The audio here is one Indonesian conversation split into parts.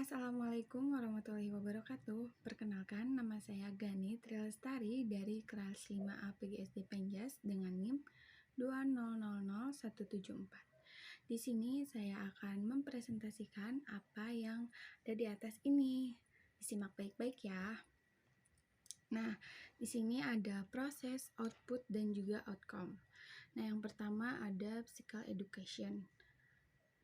Assalamualaikum warahmatullahi wabarakatuh. Perkenalkan, nama saya Gani Trilestari dari kelas 5A PGSD Penjas dengan NIM 2000174. Di sini saya akan mempresentasikan apa yang ada di atas ini. Disimak baik-baik ya. Nah, di sini ada proses, output, dan juga outcome. Nah, yang pertama ada physical education.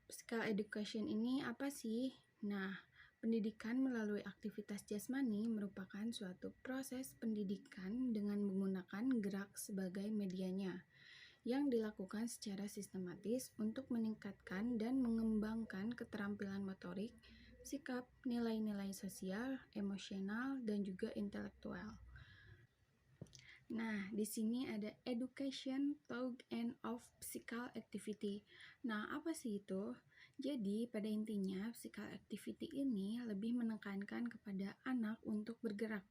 Physical education ini apa sih? Nah, pendidikan melalui aktivitas jasmani merupakan suatu proses pendidikan dengan menggunakan gerak sebagai medianya yang dilakukan secara sistematis untuk meningkatkan dan mengembangkan keterampilan motorik, sikap, nilai-nilai sosial, emosional, dan juga intelektual. Nah, di sini ada education, thought, and of physical activity. Nah, apa sih itu? Jadi, pada intinya, physical activity ini lebih menekankan kepada anak untuk bergerak,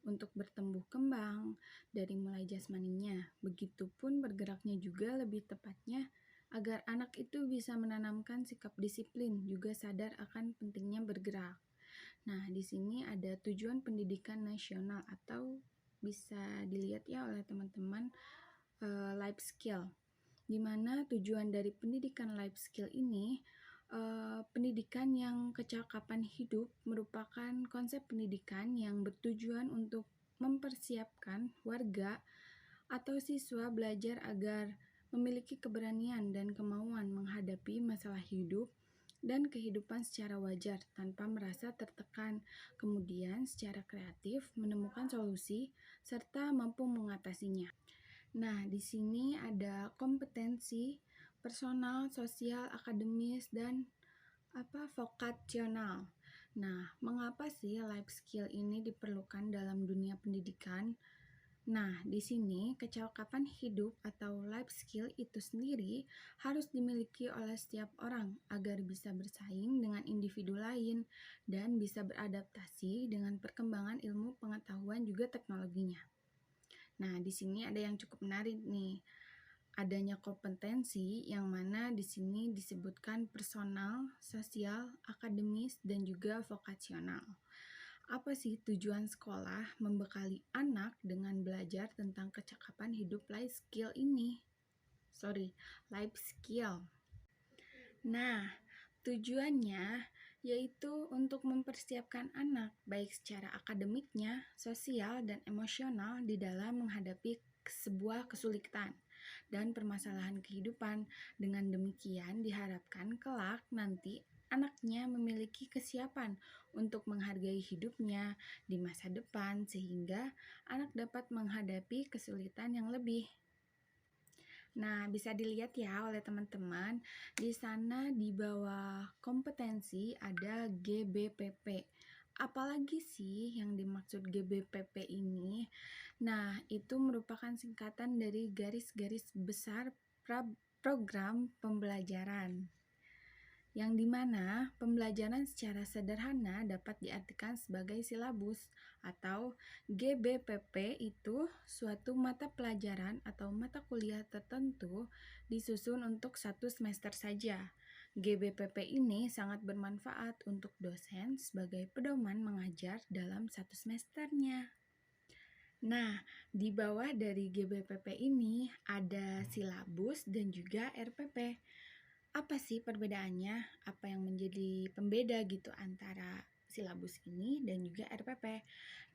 untuk bertumbuh kembang, dari mulai jasmaninya. Begitupun bergeraknya juga lebih tepatnya, agar anak itu bisa menanamkan sikap disiplin, juga sadar akan pentingnya bergerak. Nah, di sini ada tujuan pendidikan nasional atau bisa dilihat ya oleh teman-teman life skill, di mana tujuan dari pendidikan life skill ini pendidikan yang kecakapan hidup merupakan konsep pendidikan yang bertujuan untuk mempersiapkan warga atau siswa belajar agar memiliki keberanian dan kemauan menghadapi masalah hidup dan kehidupan secara wajar tanpa merasa tertekan, kemudian secara kreatif menemukan solusi serta mampu mengatasinya. Nah, di sini ada kompetensi personal, sosial, akademis, dan vokasional. Nah, mengapa sih life skill ini diperlukan dalam dunia pendidikan? Nah, di sini kecakapan hidup atau life skill itu sendiri harus dimiliki oleh setiap orang agar bisa bersaing dengan individu lain dan bisa beradaptasi dengan perkembangan ilmu pengetahuan juga teknologinya. Nah, di sini ada yang cukup menarik nih. Adanya kompetensi yang mana di sini disebutkan personal, sosial, akademis, dan juga vokasional. Apa sih tujuan sekolah membekali anak dengan belajar tentang kecakapan hidup life skill ini? Life skill. Nah, tujuannya yaitu untuk mempersiapkan anak baik secara akademiknya, sosial, dan emosional di dalam menghadapi sebuah kesulitan dan permasalahan kehidupan. Dengan demikian diharapkan kelak nanti anaknya memiliki kesiapan untuk menghargai hidupnya di masa depan sehingga anak dapat menghadapi kesulitan yang lebih. Nah, bisa dilihat ya oleh teman-teman, di sana di bawah kompetensi ada GBPP. Apalagi sih yang dimaksud GBPP ini? Nah, itu merupakan singkatan dari garis-garis besar program pembelajaran, yang dimana pembelajaran secara sederhana dapat diartikan sebagai silabus atau GBPP itu suatu mata pelajaran atau mata kuliah tertentu disusun untuk satu semester saja. GBPP ini sangat bermanfaat untuk dosen sebagai pedoman mengajar dalam satu semesternya. Nah, di bawah dari GBPP ini ada silabus dan juga RPP. Apa sih perbedaannya? Apa yang menjadi pembeda gitu antara silabus ini dan juga RPP?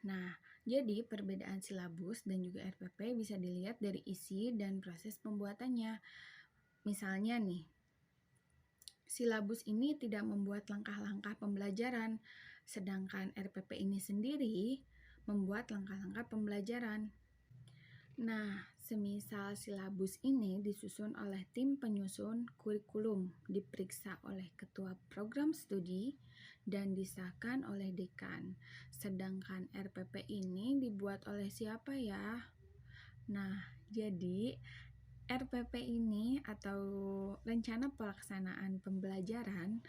Nah, jadi perbedaan silabus dan juga RPP bisa dilihat dari isi dan proses pembuatannya. Misalnya nih, silabus ini tidak membuat langkah-langkah pembelajaran, sedangkan RPP ini sendiri membuat langkah-langkah pembelajaran. Nah, semisal silabus ini disusun oleh tim penyusun kurikulum, diperiksa oleh ketua program studi, dan disahkan oleh dekan. Sedangkan RPP ini dibuat oleh siapa ya? Nah, jadi RPP ini atau rencana pelaksanaan pembelajaran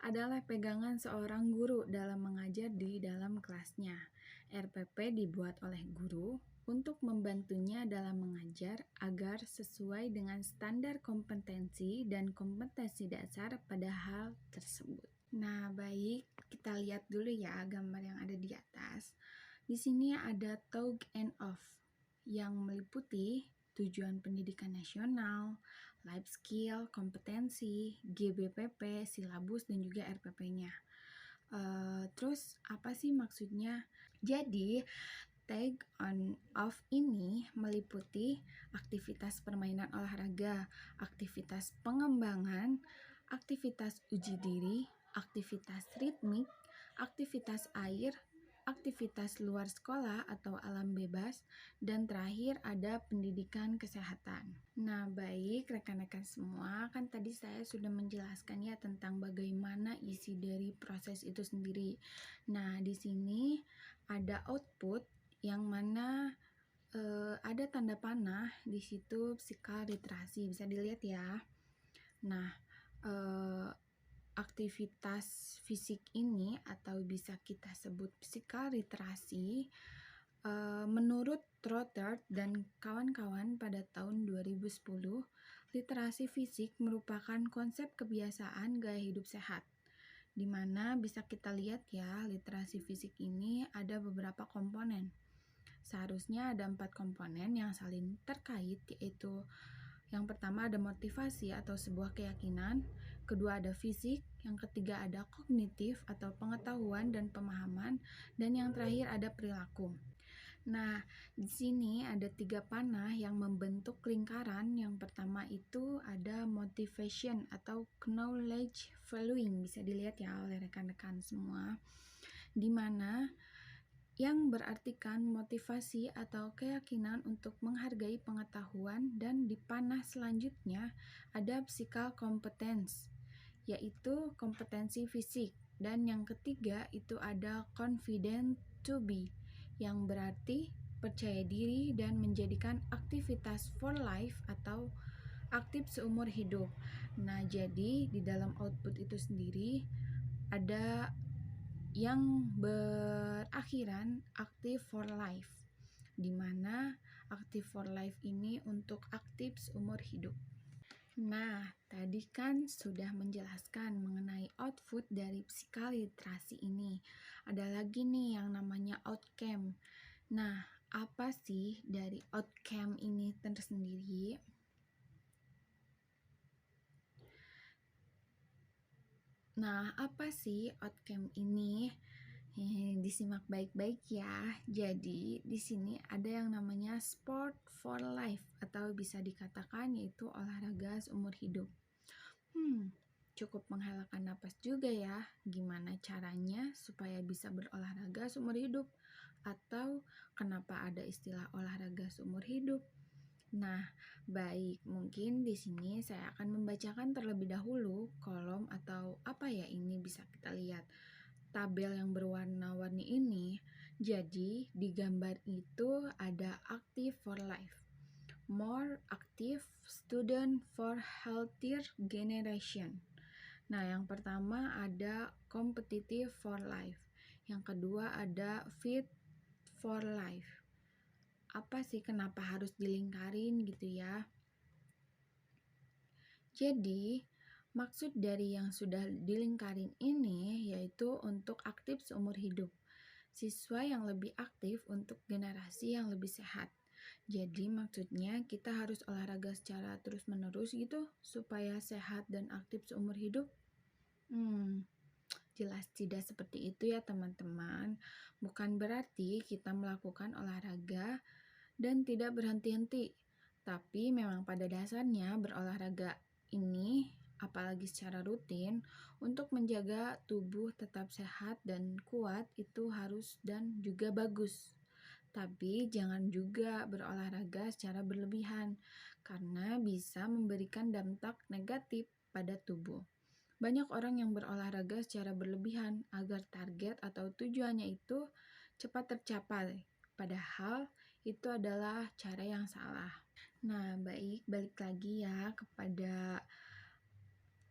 adalah pegangan seorang guru dalam mengajar di dalam kelasnya. RPP dibuat oleh guru untuk membantunya dalam mengajar agar sesuai dengan standar kompetensi dan kompetensi dasar pada hal tersebut. Nah, baik, kita lihat dulu ya gambar yang ada di atas. Di sini ada tug and off yang meliputi tujuan pendidikan nasional, life skill, kompetensi, GBPP, silabus, dan juga RPP-nya. Terus apa sih maksudnya? Jadi, tag on off ini meliputi aktivitas permainan olahraga, aktivitas pengembangan, aktivitas uji diri, aktivitas ritmik, aktivitas air, aktivitas luar sekolah atau alam bebas, dan terakhir ada pendidikan kesehatan. Nah, baik rekan-rekan semua, kan tadi saya sudah menjelaskan ya tentang bagaimana isi dari proses itu sendiri. Nah, di sini ada output yang mana ada tanda panah di situ psikal literasi, bisa dilihat ya. Nah, aktivitas fisik ini atau bisa kita sebut psikal literasi menurut Trotter dan kawan-kawan pada tahun 2010, literasi fisik merupakan konsep kebiasaan gaya hidup sehat, di mana bisa kita lihat ya, literasi fisik ini ada beberapa komponen. Seharusnya ada 4 komponen yang saling terkait, yaitu yang pertama ada motivasi atau sebuah keyakinan, kedua ada fisik, yang ketiga ada kognitif atau pengetahuan dan pemahaman, dan yang terakhir ada perilaku. Nah, di sini ada 3 panah yang membentuk lingkaran. Yang pertama itu ada motivation atau knowledge valuing, bisa dilihat ya oleh rekan-rekan semua, di mana yang berartikan motivasi atau keyakinan untuk menghargai pengetahuan, dan di panah selanjutnya ada physical competence, yaitu kompetensi fisik, dan yang ketiga itu ada confident to be, yang berarti percaya diri dan menjadikan aktivitas for life atau aktif seumur hidup. Nah, jadi di dalam output itu sendiri ada yang berakhiran aktif for life, di mana aktif for life ini untuk aktif seumur hidup. Nah, tadi kan sudah menjelaskan mengenai output dari psikal literasi ini. Ada lagi nih yang namanya outcome. Nah, apa sih dari outcome ini tersendiri? Nah, apa sih outcome ini? Disimak baik-baik ya. Jadi, di sini ada yang namanya sport for life atau bisa dikatakan yaitu olahraga seumur hidup. Cukup menghalakan napas juga ya. Gimana caranya supaya bisa berolahraga seumur hidup? Atau kenapa ada istilah olahraga seumur hidup? Nah, baik, mungkin di sini saya akan membacakan terlebih dahulu kolom atau apa ya ini bisa kita lihat tabel yang berwarna-warni ini. Jadi di gambar itu ada active for life, more active student for healthier generation. Nah, yang pertama ada competitive for life, yang kedua ada fit for life. Apa sih kenapa harus dilingkarin gitu ya? Jadi, maksud dari yang sudah dilingkarin ini yaitu untuk aktif seumur hidup. Siswa yang lebih aktif untuk generasi yang lebih sehat. Jadi maksudnya kita harus olahraga secara terus-menerus gitu supaya sehat dan aktif seumur hidup. Jelas tidak seperti itu ya teman-teman. Bukan berarti kita melakukan olahraga dan tidak berhenti-henti. Tapi memang pada dasarnya berolahraga ini, apalagi secara rutin, untuk menjaga tubuh tetap sehat dan kuat itu harus dan juga bagus. Tapi jangan juga berolahraga secara berlebihan, karena bisa memberikan dampak negatif pada tubuh. Banyak orang yang berolahraga secara berlebihan agar target atau tujuannya itu cepat tercapai, padahal itu adalah cara yang salah. Nah, baik, balik lagi ya kepada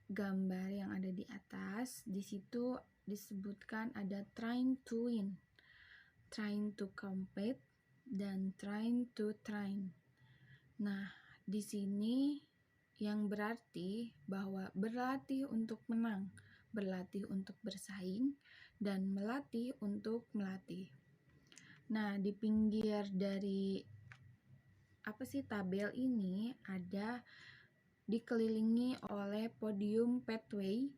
gambar yang ada di atas. Di situ disebutkan ada trying to win, trying to compete, dan trying to train. Nah, di sini yang berarti bahwa berlatih untuk menang, berlatih untuk bersaing, dan melatih untuk melatih. Nah, di pinggir dari tabel ini ada dikelilingi oleh podium pathway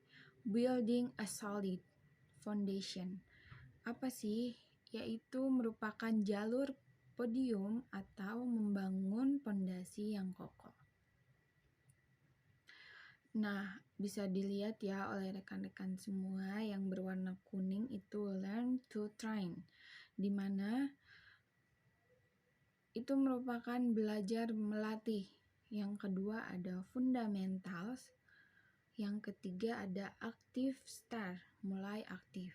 building a solid foundation. Yaitu merupakan jalur podium atau membangun pondasi yang kokoh. Nah, bisa dilihat ya oleh rekan-rekan semua yang berwarna kuning itu learn to train, di mana itu merupakan belajar melatih. Yang kedua ada fundamentals, yang ketiga ada active start, mulai aktif.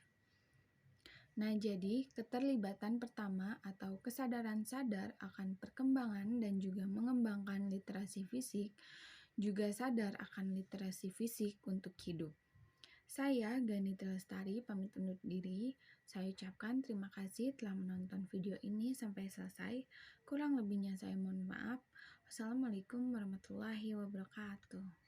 Nah, jadi keterlibatan pertama atau kesadaran sadar akan perkembangan dan juga mengembangkan literasi fisik, juga sadar akan literasi fisik untuk hidup. Saya Ganita Lestari pamit undur diri. Saya ucapkan terima kasih telah menonton video ini sampai selesai. Kurang lebihnya saya mohon maaf. Wassalamualaikum warahmatullahi wabarakatuh.